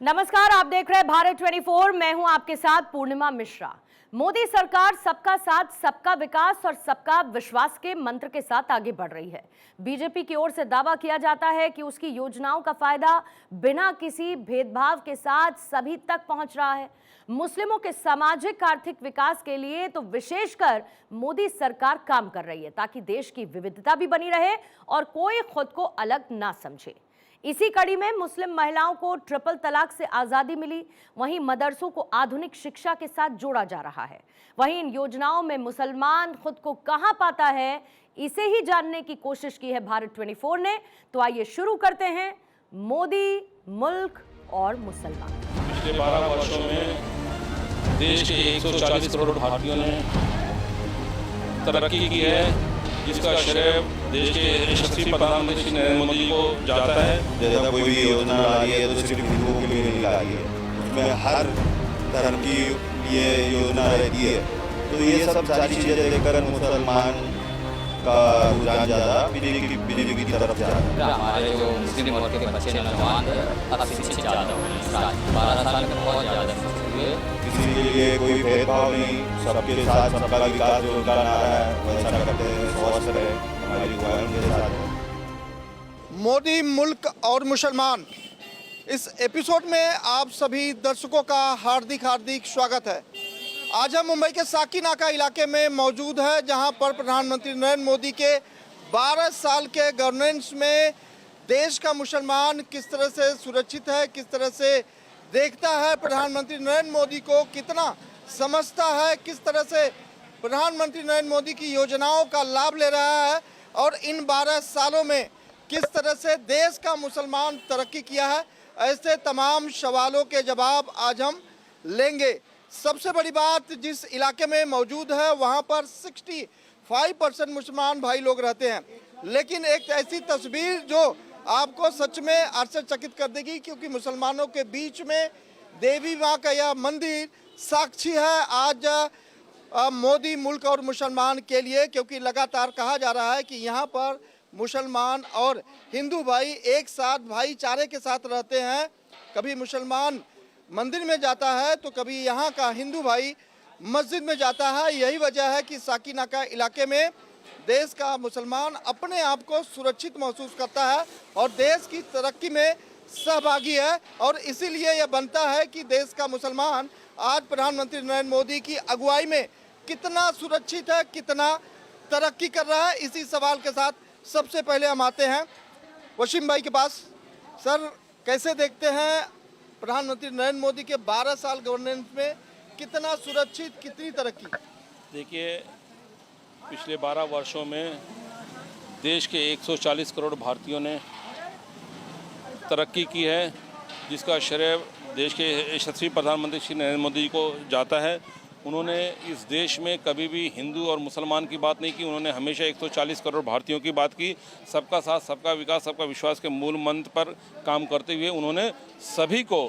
नमस्कार, आप देख रहे हैं भारत 24। मैं हूं आपके साथ पूर्णिमा मिश्रा। मोदी सरकार सबका साथ, सबका विकास और सबका विश्वास के मंत्र के साथ आगे बढ़ रही है। बीजेपी की ओर से दावा किया जाता है कि उसकी योजनाओं का फायदा बिना किसी भेदभाव के साथ सभी तक पहुंच रहा है। मुस्लिमों के सामाजिक आर्थिक विकास के लिए तो विशेषकर मोदी सरकार काम कर रही है, ताकि देश की विविधता भी बनी रहे और कोई खुद को अलग ना समझे। इसी कड़ी में मुस्लिम महिलाओं को ट्रिपल तलाक से आजादी मिली, वहीं मदरसों को आधुनिक शिक्षा के साथ जोड़ा जा रहा है। वहीं इन योजनाओं में मुसलमान खुद को कहां पाता है, इसे ही जानने की कोशिश की है भारत 24 ने। तो आइए शुरू करते हैं मोदी, मुल्क और मुसलमान। पिछले 12 वर्षों में देश के 140 करोड़ भारतीयों ने तरक्की की है, जिसका श्रेय देश के यशस्वी प्रधानमंत्री श्री नरेंद्र मोदी जी को जाता है। जैसा कोई भी योजना ला रही है तो सिर्फ हिंदुओं के लिए नहीं ला रही है, उसमें हर धर्म की ये योजना रहती है। तो ये सब सारी चीज़ें देखकर मुसलमान का रुझान ज़्यादा बीजेपी की तरफ जा रहा है। हमारे जो मुस्लिम वर्ग के बच्चे नौजवान अब शिक्षित ज़्यादा हुए, 12 साल में बहुत ज़्यादा हुए। किसी के लिए कोई भेदभाव नहीं, सबके साथ सबका विकास जो उनका नारा है वैसा करते हैं। स्वस्थ रहे हमारी दुआएं उनके साथ है। मोदी, मुल्क और मुसलमान, इस एपिसोड में आप सभी दर्शकों का हार्दिक स्वागत है। आज हम मुंबई के साकीनाका इलाके में मौजूद है, जहां पर प्रधानमंत्री नरेंद्र मोदी के 12 साल के गवर्नेंस में देश का मुसलमान किस तरह से सुरक्षित है, किस तरह से देखता है प्रधानमंत्री नरेंद्र मोदी को, कितना समझता है, किस तरह से प्रधानमंत्री नरेंद्र मोदी की योजनाओं का लाभ ले रहा है और इन 12 सालों में किस तरह से देश का मुसलमान तरक्की किया है। ऐसे तमाम सवालों के जवाब आज हम लेंगे। सबसे बड़ी बात, जिस इलाके में मौजूद है वहाँ पर 65% मुसलमान भाई लोग रहते हैं, लेकिन एक ऐसी तस्वीर जो आपको सच में आश्चर्यचकित कर देगी, क्योंकि मुसलमानों के बीच में देवी माँ का यह मंदिर साक्षी है आज मोदी, मुल्क और मुसलमान के लिए, क्योंकि लगातार कहा जा रहा है कि यहाँ पर मुसलमान और हिंदू भाई एक साथ भाईचारे के साथ रहते हैं। कभी मुसलमान मंदिर में जाता है तो कभी यहाँ का हिंदू भाई मस्जिद में जाता है। यही वजह है कि साकीनाका इलाके में देश का मुसलमान अपने आप को सुरक्षित महसूस करता है और देश की तरक्की में सहभागी है। और इसीलिए यह बनता है कि देश का मुसलमान आज प्रधानमंत्री नरेंद्र मोदी की अगुवाई में कितना सुरक्षित है, कितना तरक्की कर रहा है। इसी सवाल के साथ सबसे पहले हम आते हैं वसीम भाई के पास। सर, कैसे देखते हैं प्रधानमंत्री नरेंद्र मोदी के 12 साल गवर्नेंस में कितना सुरक्षित, कितनी तरक्की? देखिए, पिछले 12 वर्षों में देश के 140 करोड़ भारतीयों ने तरक्की की है, जिसका श्रेय देश के यशस्वी प्रधानमंत्री श्री नरेंद्र मोदी जी को जाता है। उन्होंने इस देश में कभी भी हिंदू और मुसलमान की बात नहीं की, उन्होंने हमेशा 140 करोड़ भारतीयों की बात की। सबका साथ, सबका विकास, सबका विश्वास के मूल मंत्र पर काम करते हुए उन्होंने सभी को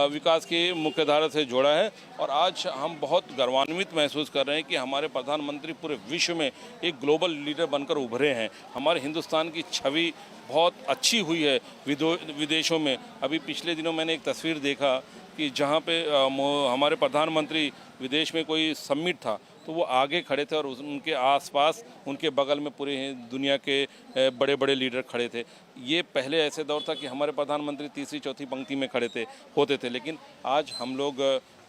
विकास की मुख्यधारा से जोड़ा है। और आज हम बहुत गर्वान्वित महसूस कर रहे हैं कि हमारे प्रधानमंत्री पूरे विश्व में एक ग्लोबल लीडर बनकर उभरे हैं। हमारे हिंदुस्तान की छवि बहुत अच्छी हुई है विदेशों में। अभी पिछले दिनों मैंने एक तस्वीर देखा कि जहाँ पे हमारे प्रधानमंत्री विदेश में कोई समिट था तो वो आगे खड़े थे और उनके आसपास, उनके बगल में पूरे दुनिया के बड़े बड़े लीडर खड़े थे। ये पहले ऐसे दौर था कि हमारे प्रधानमंत्री तीसरी चौथी पंक्ति में खड़े होते थे, लेकिन आज हम लोग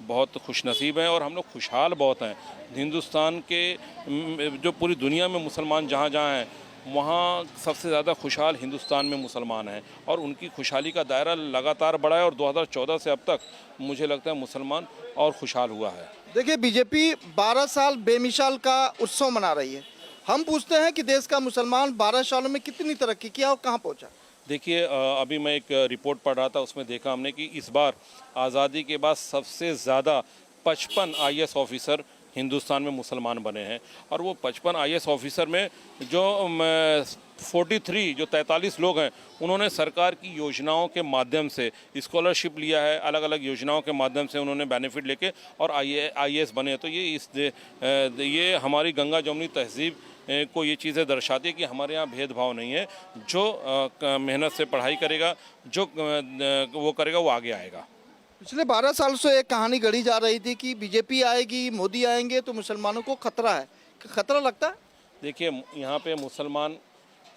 बहुत खुशनसीब हैं और हम लोग खुशहाल बहुत हैं। हिंदुस्तान के जो पूरी दुनिया में मुसलमान जहाँ जहाँ हैं, वहाँ सबसे ज़्यादा खुशहाल हिंदुस्तान में मुसलमान हैं और उनकी खुशहाली का दायरा लगातार बढ़ा है और 2014 से अब तक मुझे लगता है मुसलमान और खुशहाल हुआ है। देखिए, बीजेपी 12 साल बेमिसाल का उत्सव मना रही है। हम पूछते हैं कि देश का मुसलमान 12 सालों में कितनी तरक्की किया और कहाँ पहुँचा? देखिए, अभी मैं एक रिपोर्ट पढ़ रहा था, उसमें देखा हमने कि इस बार आज़ादी के बाद सबसे ज़्यादा 55 IAS ऑफिसर हिंदुस्तान में मुसलमान बने हैं। और वो 55 IAS ऑफिसर में जो 43 लोग हैं, उन्होंने सरकार की योजनाओं के माध्यम से स्कॉलरशिप लिया है, अलग अलग योजनाओं के माध्यम से उन्होंने बेनिफिट लेके और IAS बने। तो ये हमारी गंगा जमुनी तहजीब को ये चीज़ें दर्शाती है कि हमारे यहाँ भेदभाव नहीं है। जो मेहनत से पढ़ाई करेगा, जो वो करेगा, वो आगे आएगा। पिछले 12 साल से एक कहानी गढ़ी जा रही थी कि बीजेपी आएगी, मोदी आएंगे तो मुसलमानों को खतरा है। खतरा लगता है? देखिए, यहाँ पे मुसलमान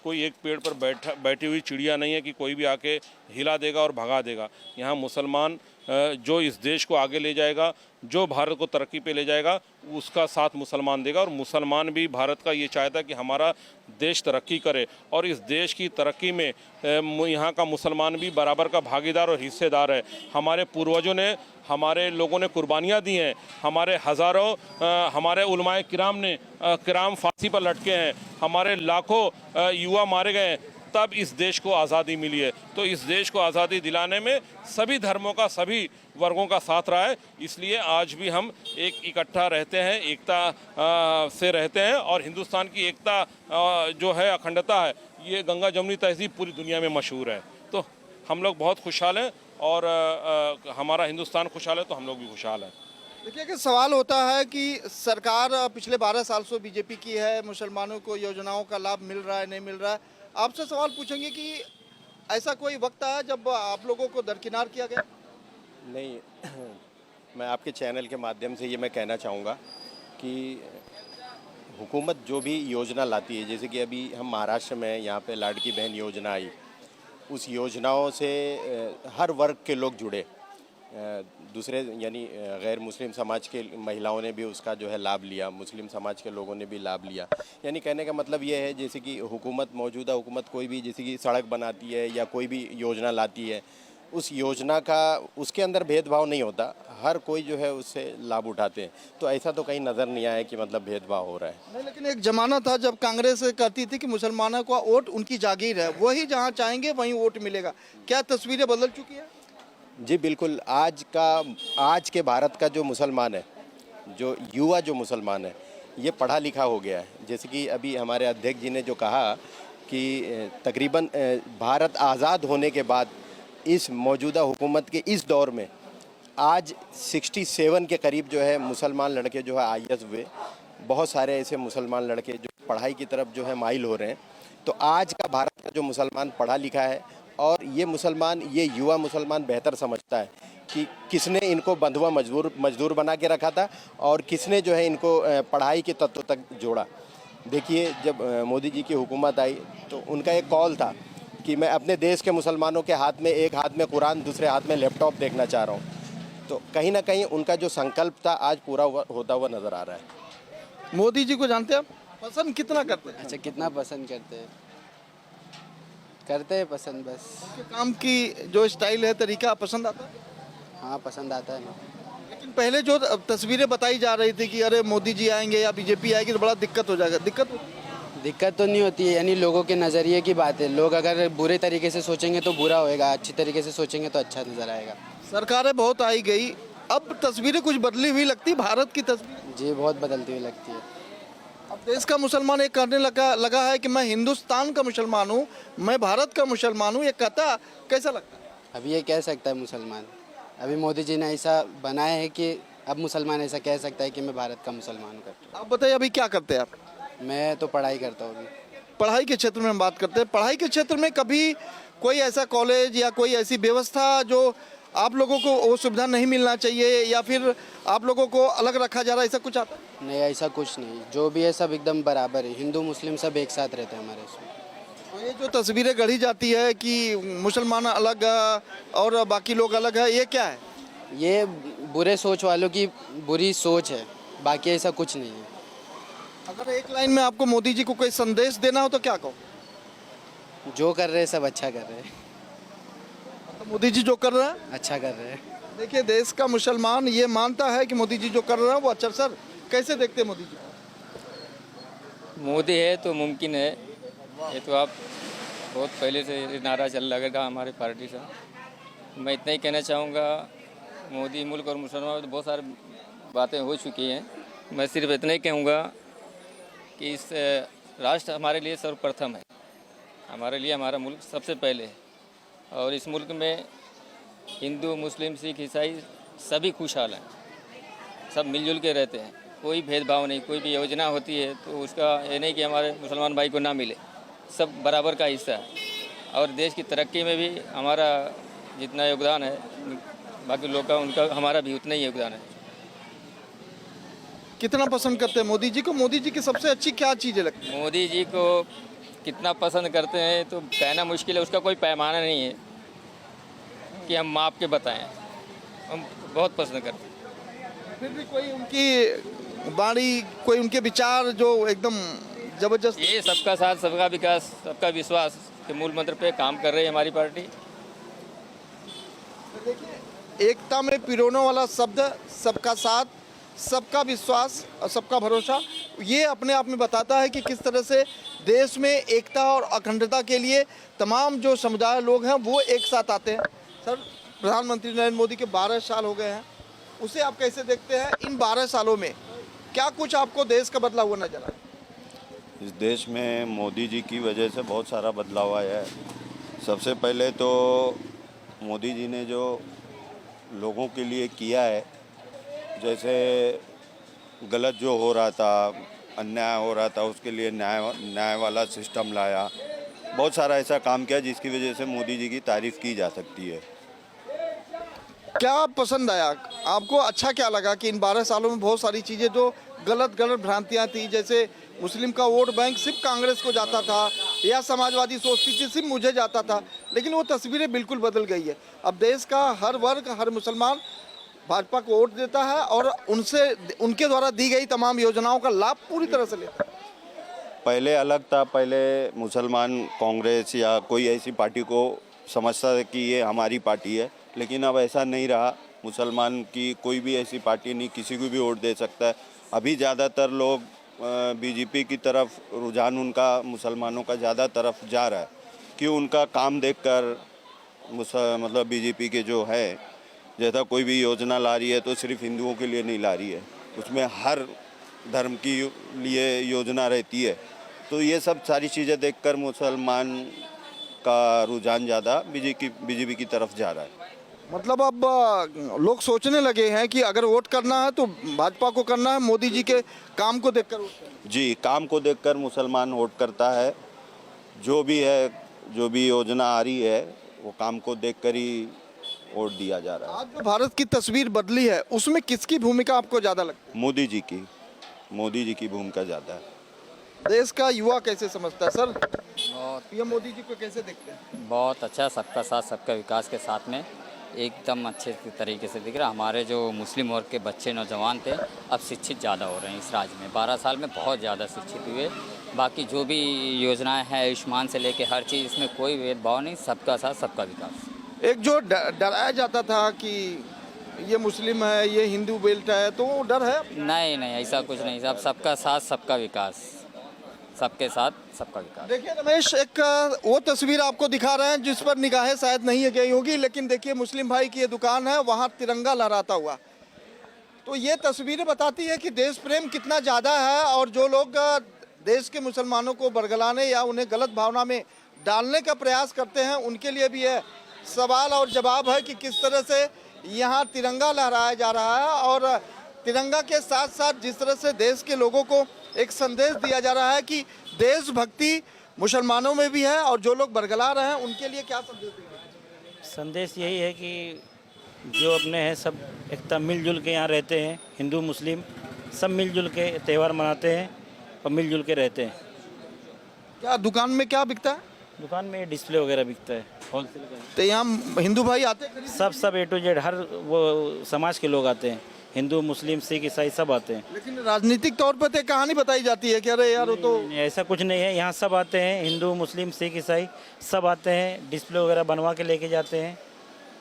कोई एक पेड़ पर बैठी हुई चिड़िया नहीं है कि कोई भी आके हिला देगा और भगा देगा। यहाँ मुसलमान जो इस देश को आगे ले जाएगा, जो भारत को तरक्की पे ले जाएगा, उसका साथ मुसलमान देगा। और मुसलमान भी भारत का ये चाहता है कि हमारा देश तरक्की करे, और इस देश की तरक्की में यहाँ का मुसलमान भी बराबर का भागीदार और हिस्सेदार है। हमारे पूर्वजों ने, हमारे लोगों ने कुर्बानियाँ दी हैं, हमारे हज़ारों हमारे उलमाए किराम फांसी पर लटके हैं, हमारे लाखों युवा मारे गए हैं, तब इस देश को आज़ादी मिली है। तो इस देश को आज़ादी दिलाने में सभी धर्मों का, सभी वर्गों का साथ रहा है। इसलिए आज भी हम एक इकट्ठा रहते हैं, एकता से रहते हैं, और हिंदुस्तान की एकता जो है, अखंडता है, ये गंगा जमुनी तहजीब पूरी दुनिया में मशहूर है। तो हम लोग बहुत खुशहाल हैं, और हमारा हिंदुस्तान खुशहाल है तो हम लोग भी खुशहाल हैं। देखिए कि सवाल होता है कि सरकार पिछले 12 साल से बीजेपी की है, मुसलमानों को योजनाओं का लाभ मिल रहा है, नहीं मिल रहा है। आपसे सवाल पूछेंगे कि ऐसा कोई वक्त आया जब आप लोगों को दरकिनार किया गया? नहीं, मैं आपके चैनल के माध्यम से ये मैं कहना चाहूँगा कि हुकूमत जो भी योजना लाती है, जैसे कि अभी हम महाराष्ट्र में यहाँ पे लाड़की बहन योजना आई, उस योजनाओं से हर वर्ग के लोग जुड़े। दूसरे यानी गैर मुस्लिम समाज के महिलाओं ने भी उसका जो है लाभ लिया, मुस्लिम समाज के लोगों ने भी लाभ लिया। यानी कहने का मतलब ये है, जैसे कि मौजूदा हुकूमत कोई भी जैसे कि सड़क बनाती है या कोई भी योजना लाती है, उस योजना का उसके अंदर भेदभाव नहीं होता, हर कोई जो है उससे लाभ उठाते हैं। तो ऐसा तो कहीं नज़र नहीं आया कि मतलब भेदभाव हो रहा है। नहीं, लेकिन एक ज़माना था जब कांग्रेस कहती थी कि मुसलमानों का वोट उनकी जागीर है, वही जहाँ चाहेंगे वहीं वोट मिलेगा। क्या तस्वीरें बदल चुकी है? जी बिल्कुल। आज के भारत का जो मुसलमान है, जो युवा जो मुसलमान है, ये पढ़ा लिखा हो गया है। जैसे कि अभी हमारे अध्यक्ष जी ने जो कहा कि तकरीबन भारत आज़ाद होने के बाद इस मौजूदा हुकूमत के इस दौर में आज 67 के करीब जो है मुसलमान लड़के जो है IAS हुए। बहुत सारे ऐसे मुसलमान लड़के जो पढ़ाई की तरफ जो है माइल हो रहे हैं। तो आज का भारत का जो मुसलमान पढ़ा लिखा है, और ये युवा मुसलमान बेहतर समझता है कि किसने इनको बंधुआ मजदूर बना के रखा था और किसने जो है इनको पढ़ाई के तत्व तक जोड़ा। देखिए, जब मोदी जी की हुकूमत आई तो उनका एक कॉल था कि मैं अपने देश के मुसलमानों के हाथ में, एक हाथ में कुरान, दूसरे हाथ में लैपटॉप देखना चाह रहा हूँ। तो कहीं ना कहीं उनका जो संकल्प था आज पूरा होता हुआ नज़र आ रहा है। मोदी जी को जानते हैं आप? पसंद कितना करते हैं? अच्छा, कितना पसंद करते हैं पसंद बस। उनके काम की जो स्टाइल है, तरीका पसंद आता है? हाँ, पसंद आता है ना। लेकिन पहले जो तस्वीरें बताई जा रही थी कि अरे मोदी जी आएंगे या बीजेपी आएगी तो बड़ा दिक्कत हो जाएगा, दिक्कत तो नहीं होती है, यानी लोगों के नज़रिए की बात है। लोग अगर बुरे तरीके से सोचेंगे तो बुरा होएगा, अच्छी तरीके से सोचेंगे तो अच्छा नज़र आएगा। सरकारें बहुत आई गई, अब तस्वीरें कुछ बदली हुई लगती, भारत की तस्वीर जी बहुत बदलती हुई लगती है। अब देश का मुसलमान एक करने लगा है कि मैं हिंदुस्तान का मुसलमान हूँ, मैं भारत का मुसलमान हूँ, ये कहता कैसा लगता है? अभी ये कह सकता है मुसलमान, अभी मोदी जी ने ऐसा बनाया है कि अब मुसलमान ऐसा कह सकता है कि मैं भारत का मुसलमान हूँ। आप बताइए, अभी क्या करते हैं आप? मैं तो पढ़ाई करता हूँ। पढ़ाई के क्षेत्र में हम बात करते हैं। पढ़ाई के क्षेत्र में कभी कोई ऐसा कॉलेज या कोई ऐसी व्यवस्था जो आप लोगों को वो सुविधा नहीं मिलना चाहिए, या फिर आप लोगों को अलग रखा जा रहा है, ऐसा कुछ आता है? नहीं, ऐसा कुछ नहीं, जो भी है सब एकदम बराबर है। हिंदू मुस्लिम सब एक साथ रहते हैं हमारे इसमें। तो ये जो तस्वीरें गढ़ी जाती है कि मुसलमान अलग और बाकी लोग अलग है, ये क्या है? ये बुरे सोच वालों की बुरी सोच है, बाकी ऐसा कुछ नहीं है। अगर एक लाइन में आपको मोदी जी को कोई संदेश देना हो तो क्या कहो? जो कर रहे हैं सब अच्छा कर रहे हैं। तो मोदी जी जो कर रहे हैं अच्छा कर रहे हैं। देखिए, देश का मुसलमान ये मानता है कि मोदी जी जो कर रहे हैं वो अच्छा। सर, कैसे देखते हैं मोदी जी? मोदी है तो मुमकिन है, ये तो आप बहुत पहले से ये नारा चल लगेगा हमारी पार्टी से। मैं इतना ही कहना चाहूँगा, मोदी मुल्क और मुसलमान तो बहुत सारी बातें हो चुकी हैं। मैं सिर्फ इतना ही कहूँगा कि इस राष्ट्र हमारे लिए सर्वप्रथम है, हमारे लिए हमारा मुल्क सबसे पहले है, और इस मुल्क में हिंदू मुस्लिम सिख ईसाई सभी खुशहाल हैं, सब मिलजुल के रहते हैं, कोई भेदभाव नहीं। कोई भी योजना होती है तो उसका ये नहीं कि हमारे मुसलमान भाई को ना मिले, सब बराबर का हिस्सा है। और देश की तरक्की में भी हमारा जितना योगदान है बाकी लोग का उनका हमारा भी उतना ही योगदान है। कितना पसंद करते हैं मोदी जी को? मोदी जी की सबसे अच्छी क्या चीज़ें लगती हैं? मोदी जी को कितना पसंद करते हैं तो कहना मुश्किल है, उसका कोई पैमाना नहीं है कि हम माप के बताएं। हम बहुत पसंद करते हैं। फिर भी कोई उनकी वाणी, कोई उनके विचार जो एकदम जबरदस्त। ये सबका साथ, सबका विकास, सबका विश्वास के मूल मंत्र पे काम कर रही है हमारी पार्टी। एकता में पिरोने वाला शब्द सबका साथ, सबका विश्वास और सबका भरोसा, ये अपने आप में बताता है कि किस तरह से देश में एकता और अखंडता के लिए तमाम जो समुदाय लोग हैं वो एक साथ आते हैं। सर, प्रधानमंत्री नरेंद्र मोदी के 12 साल हो गए हैं, उसे आप कैसे देखते हैं? इन 12 सालों में क्या कुछ आपको देश का बदला हुआ नजर आया? इस देश में मोदी जी की वजह से बहुत सारा बदलाव आया है। सबसे पहले तो मोदी जी ने जो लोगों के लिए किया है, जैसे गलत जो हो रहा था, अन्याय हो रहा था, उसके लिए न्याय वाला सिस्टम लाया। बहुत सारा ऐसा काम किया जिसकी वजह से मोदी जी की तारीफ़ की जा सकती है। क्या पसंद आया आपको? अच्छा क्या लगा कि इन 12 सालों में बहुत सारी चीज़ें जो गलत भ्रांतियां थी, जैसे मुस्लिम का वोट बैंक सिर्फ कांग्रेस को जाता था या समाजवादी सोचती थी सिर्फ मुझे जाता था, लेकिन वो तस्वीरें बिल्कुल बदल गई है। अब देश का हर वर्ग, हर मुसलमान भाजपा को वोट देता है और उनके द्वारा दी गई तमाम योजनाओं का लाभ पूरी तरह से लेता है। पहले अलग था, पहले मुसलमान कांग्रेस या कोई ऐसी पार्टी को समझता था कि ये हमारी पार्टी है, लेकिन अब ऐसा नहीं रहा। मुसलमान की कोई भी ऐसी पार्टी नहीं किसी को भी वोट दे सकता है। अभी ज़्यादातर लोग बीजेपी की तरफ रुझान उनका मुसलमानों का ज़्यादा तरफ जा रहा है कि उनका काम देखकर मतलब बीजेपी के जो है, जैसा कोई भी योजना ला रही है तो सिर्फ हिंदुओं के लिए नहीं ला रही है, उसमें हर धर्म की लिए योजना रहती है। तो ये सब सारी चीज़ें देखकर मुसलमान का रुझान ज़्यादा बीजेपी की तरफ जा रहा है। मतलब अब लोग सोचने लगे हैं कि अगर वोट करना है तो भाजपा को करना है, मोदी जी के काम को देखकर वोट करना है। जी, काम को देखकर मुसलमान वोट करता है। जो भी है, जो भी योजना आ रही है, वो काम को देखकर ही वोट दिया जा रहा है। आज जो भारत की तस्वीर बदली है उसमें किसकी भूमिका आपको ज़्यादा लगती है? मोदी जी की भूमिका ज़्यादा है। देश का युवा कैसे समझता है? सर, बहुत ये मोदी जी को कैसे देखते हैं? बहुत अच्छा, सबका साथ, सबका विकास के साथ में एकदम अच्छे तरीके से दिख रहा। हमारे जो मुस्लिम वर्ग के बच्चे नौजवान थे अब शिक्षित ज़्यादा हो रहे हैं इस राज्य में। 12 साल में बहुत ज़्यादा शिक्षित हुए। बाकी जो भी योजनाएं हैं, आयुष्मान से लेके हर चीज़, इसमें कोई भेदभाव नहीं, सबका साथ, सबका विकास। एक जो डराया जाता था कि ये मुस्लिम है, ये हिंदू बेल्ट है, तो वो डर है? नहीं नहीं, ऐसा कुछ नहीं। सब सबका साथ, सबका विकास, सबके साथ, सबका विकास। देखिए रमेश, एक वो तस्वीर आपको दिखा रहे हैं जिस पर निगाहें शायद नहीं गई होगी, लेकिन देखिए मुस्लिम भाई की ये दुकान है, वहाँ तिरंगा लहराता हुआ। तो ये तस्वीरें बताती है कि देश प्रेम कितना ज़्यादा है, और जो लोग देश के मुसलमानों को बरगलाने या उन्हें गलत भावना में डालने का प्रयास करते हैं, उनके लिए भी है सवाल और जवाब है कि किस तरह से यहाँ तिरंगा लहराया जा रहा है, और तिरंगा के साथ साथ जिस तरह से देश के लोगों को एक संदेश दिया जा रहा है कि देशभक्ति मुसलमानों में भी है, और जो लोग बरगला रहे हैं उनके लिए क्या संदेश देंगे? संदेश यही है कि जो अपने हैं सब एकता मिलजुल के यहाँ रहते हैं। हिंदू मुस्लिम सब मिलजुल के त्यौहार मनाते हैं और मिलजुल के रहते हैं। क्या दुकान में क्या बिकता है? दुकान में डिस्प्ले वगैरह बिकता है, होलसेल का। तो यहाँ हिंदू भाई आते हैं खरीदने? सब A to Z हर वो समाज के लोग आते हैं, हिंदू मुस्लिम सिख ईसाई सब आते हैं। लेकिन राजनीतिक तौर पर तो कहानी बताई जाती है कि अरे यार वो तो नहीं, ऐसा कुछ नहीं है। यहाँ सब आते हैं, हिंदू मुस्लिम सिख ईसाई सब आते हैं, डिस्प्ले वगैरह बनवा के लेके जाते हैं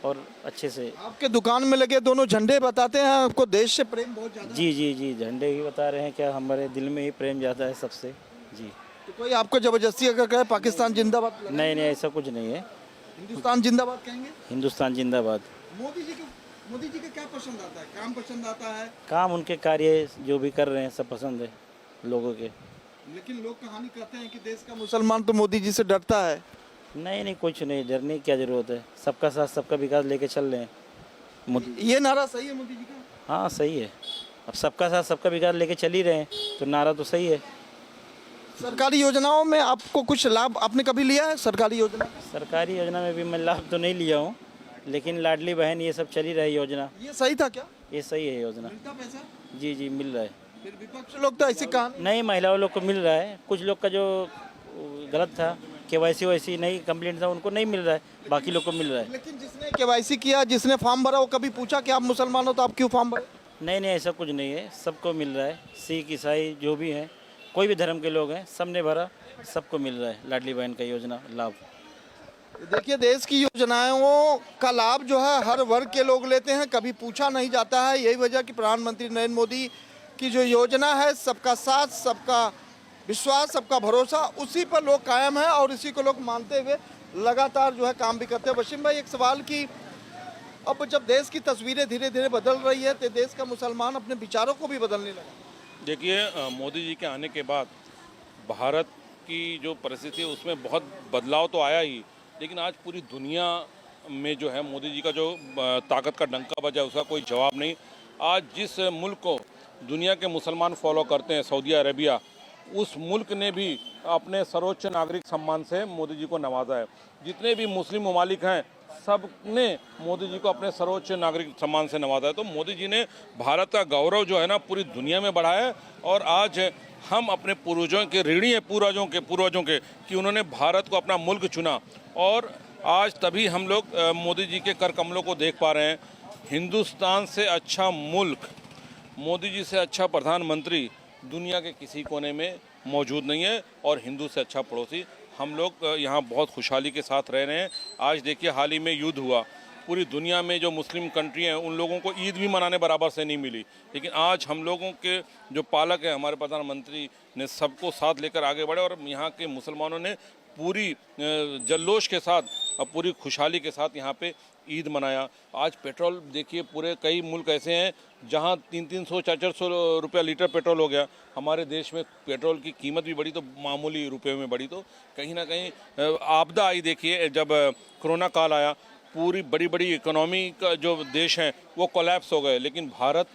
और अच्छे से। आपके दुकान में लगे दोनों झंडे बताते हैं आपको देश से प्रेम बहुत ज्यादा? जी जी जी, झंडे ही बता रहे हैं। क्या हमारे दिल में ही प्रेम ज़्यादा है सबसे। जी, तो कोई आपको जबरदस्ती अगर कहे पाकिस्तान जिंदाबाद लगाए? नहीं नहीं, ऐसा कुछ नहीं है। हिंदुस्तान जिंदाबाद कहेंगे? हिंदुस्तान जिंदाबाद। मोदी जी का क्या पसंद आता है? काम पसंद आता है? काम उनके कार्य जो भी कर रहे हैं सब पसंद है लोगों के। लेकिन लोग कहानी कहते हैं कि देश का मुसलमान तो मोदी जी से डरता है। नहीं नहीं, कुछ नहीं, डरने की क्या ज़रूरत है। सबका साथ सबका विकास लेके चल रहे हैं। ये नारा सही है मोदी जी का? हाँ सही है। अब सबका साथ सबका विकास लेके चल ही रहे हैं तो नारा तो सही है। सरकारी योजनाओं में आपको कुछ लाभ आपने कभी लिया है? सरकारी योजना सरकारी योजना में भी मैं लाभ तो नहीं लिया हूँ, लेकिन लाडली बहन ये सब चली रही योजना, ये सही था क्या? ये सही है योजना। मिलता पैसा? जी जी मिल रहा है। फिर विपक्ष लोग तो ऐसे कहा नहीं, महिलाओं लोग को मिल रहा है, कुछ लोग का जो गलत था KYC वैसी नहीं कंप्लेंट था उनको नहीं मिल रहा है, बाकी लोग को मिल रहा है। लेकिन जिसने केवाईसी किया, जिसने फॉर्म भरा, वो कभी पूछा कि आप मुसलमान हो तो आप क्यों फॉर्म भरे? नहीं नहीं, ऐसा कुछ नहीं है, सबको मिल रहा है। सिख ईसाई जो भी हैं, कोई भी धर्म के लोग हैं, सबने भरा, सबको मिल रहा है लाडली बहन का योजना लाभ। देखिए, देश की योजनाओं का लाभ जो है हर वर्ग के लोग लेते हैं, कभी पूछा नहीं जाता है। यही वजह कि प्रधानमंत्री नरेंद्र मोदी की जो योजना है, सबका साथ, सबका विश्वास, सबका भरोसा, उसी पर लोग कायम हैं और इसी को लोग मानते हुए लगातार जो है काम भी करते हैं। वसीम भाई, एक सवाल कि अब जब देश की तस्वीरें धीरे धीरे बदल रही है तो देश का मुसलमान अपने विचारों को भी बदलने लगा। देखिए, मोदी जी के आने के बाद भारत की जो परिस्थिति है उसमें बहुत बदलाव तो आया ही, लेकिन आज पूरी दुनिया में जो है मोदी जी का जो ताकत का डंका बजा उसका कोई जवाब नहीं। आज जिस मुल्क को दुनिया के मुसलमान फॉलो करते हैं, सऊदी अरेबिया, उस मुल्क ने भी अपने सर्वोच्च नागरिक सम्मान से मोदी जी को नवाजा है। जितने भी मुस्लिम ममालिक हैं सब ने मोदी जी को अपने सर्वोच्च नागरिक सम्मान से नवाजा है। तो मोदी जी ने भारत का गौरव जो है ना पूरी दुनिया में बढ़ाया है। और आज हम अपने पूर्वजों के ऋणी हैं, पूर्वजों के कि उन्होंने भारत को अपना मुल्क चुना। और आज तभी हम लोग मोदी जी के कर कमलों को देख पा रहे हैं। हिंदुस्तान से अच्छा मुल्क, मोदी जी से अच्छा प्रधानमंत्री दुनिया के किसी कोने में मौजूद नहीं है, और हिंदू से अच्छा पड़ोसी। हम लोग यहाँ बहुत खुशहाली के साथ रह रहे हैं। आज देखिए, हाल ही में युद्ध हुआ, पूरी दुनिया में जो मुस्लिम कंट्री हैं उन लोगों को ईद भी मनाने बराबर से नहीं मिली, लेकिन आज हम लोगों के जो पालक हैं, हमारे प्रधानमंत्री ने सबको साथ लेकर आगे बढ़े और यहाँ के मुसलमानों ने पूरी जल्लोश के साथ और पूरी खुशहाली के साथ यहाँ पे ईद मनाया। आज पेट्रोल देखिए, पूरे कई मुल्क ऐसे हैं जहाँ 300-300, 400 रुपया लीटर पेट्रोल हो गया। हमारे देश में पेट्रोल की कीमत भी बढ़ी तो मामूली रुपये में बढ़ी। तो कहीं ना कहीं आपदा आई। देखिए, जब कोरोना काल आया, पूरी बड़ी बड़ी इकोनॉमी का जो देश हैं वो कोलैप्स हो गए, लेकिन भारत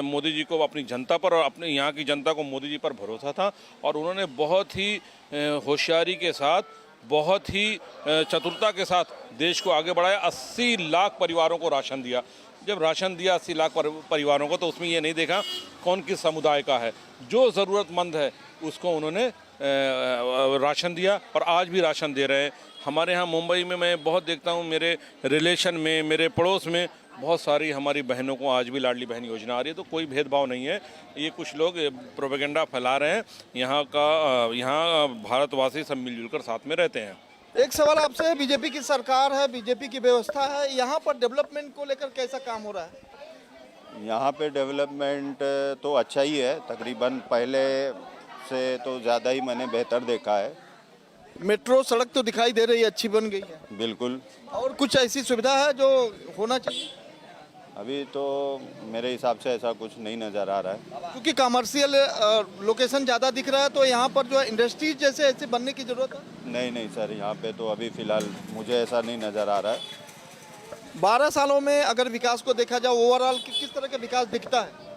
मोदी जी को, अपनी जनता पर और अपने यहाँ की जनता को मोदी जी पर भरोसा था और उन्होंने बहुत ही होशियारी के साथ, बहुत ही चतुरता के साथ देश को आगे बढ़ाया। 80 लाख परिवारों को राशन दिया। जब राशन दिया 80 लाख परिवारों को, तो उसमें ये नहीं देखा कौन किस समुदाय का है, जो ज़रूरतमंद है उसको उन्होंने राशन दिया और आज भी राशन दे रहे हैं। हमारे यहाँ मुंबई में मैं बहुत देखता हूँ, मेरे रिलेशन में, मेरे पड़ोस में बहुत सारी हमारी बहनों को आज भी लाडली बहन योजना आ रही है। तो कोई भेदभाव नहीं है, ये कुछ लोग प्रोपेगेंडा फैला रहे हैं। यहाँ भारतवासी सब मिलजुल कर साथ में रहते हैं। एक सवाल आपसे, बीजेपी की सरकार है, बीजेपी की व्यवस्था है, यहाँ पर डेवलपमेंट को लेकर कैसा काम हो रहा है? यहाँ पे डेवलपमेंट तो अच्छा ही है, तकरीबन पहले से तो ज़्यादा ही मैंने बेहतर देखा है। मेट्रो सड़क तो दिखाई दे रही है, अच्छी बन गई है। बिल्कुल। और कुछ ऐसी सुविधा है जो होना चाहिए? अभी तो मेरे हिसाब से ऐसा कुछ नहीं नज़र आ रहा है, क्योंकि कमर्शियल लोकेशन ज़्यादा दिख रहा है, तो यहाँ पर जो है इंडस्ट्रीज जैसे ऐसे बनने की ज़रूरत है। नहीं सर, यहाँ पे तो अभी फ़िलहाल मुझे ऐसा नहीं नज़र आ रहा है। 12 सालों में अगर विकास को देखा जाए, ओवरऑल किस तरह का विकास दिखता है?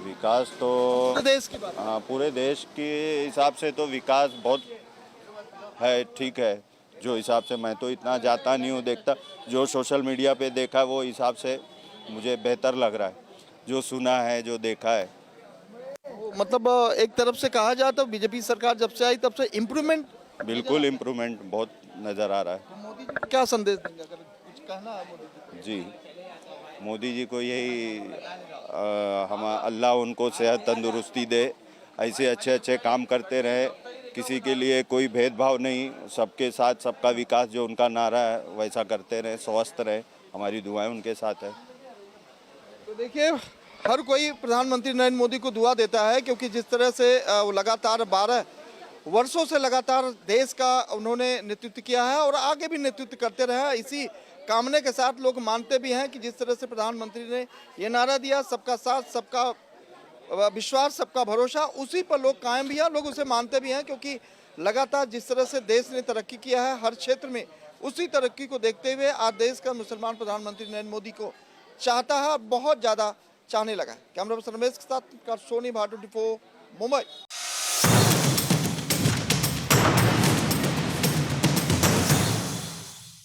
विकास तो पूरे देश की बात। हाँ, पूरे देश के हिसाब से तो विकास बहुत है, ठीक है। जो हिसाब से, मैं तो इतना जाता नहीं हूँ, देखता, जो सोशल मीडिया पे देखा वो हिसाब से मुझे बेहतर लग रहा है, जो सुना है, जो देखा है। मतलब एक तरफ से कहा जाए तो बीजेपी सरकार जब से आई तब से इम्प्रूवमेंट, बिल्कुल इम्प्रूवमेंट बहुत नज़र आ रहा है। मोदी जी को क्या संदेश देंगे, अगर कुछ कहना है मोदी जी? जी, मोदी जी को यही हम अल्लाह उनको सेहत तंदुरुस्ती दे, ऐसे अच्छे काम करते रहे, किसी के लिए कोई भेदभाव नहीं, सबके साथ सबका विकास जो उनका नारा है वैसा करते रहे, स्वस्थ रहे, हमारी दुआएं उनके साथ है। तो देखिए, हर कोई प्रधानमंत्री नरेंद्र मोदी को दुआ देता है, क्योंकि जिस तरह से वो लगातार 12 वर्षों से लगातार देश का उन्होंने नेतृत्व किया है और आगे भी नेतृत्व करते रहे हैं। इसी कामने के साथ लोग मानते भी हैं कि जिस तरह से प्रधानमंत्री ने ये नारा दिया, सबका साथ, सबका विश्वास, सबका भरोसा, उसी पर लोग कायम भी हैं, लोग उसे मानते भी हैं। क्योंकि लगातार जिस तरह से देश ने तरक्की किया है हर क्षेत्र में, उसी तरक्की को देखते हुए आज देश का मुसलमान प्रधानमंत्री नरेंद्र मोदी को चाहता है और बहुत ज़्यादा चाहने लगा है। कैमरा पर्सन रमेश के साथ सोनी, भारत 24, मुंबई।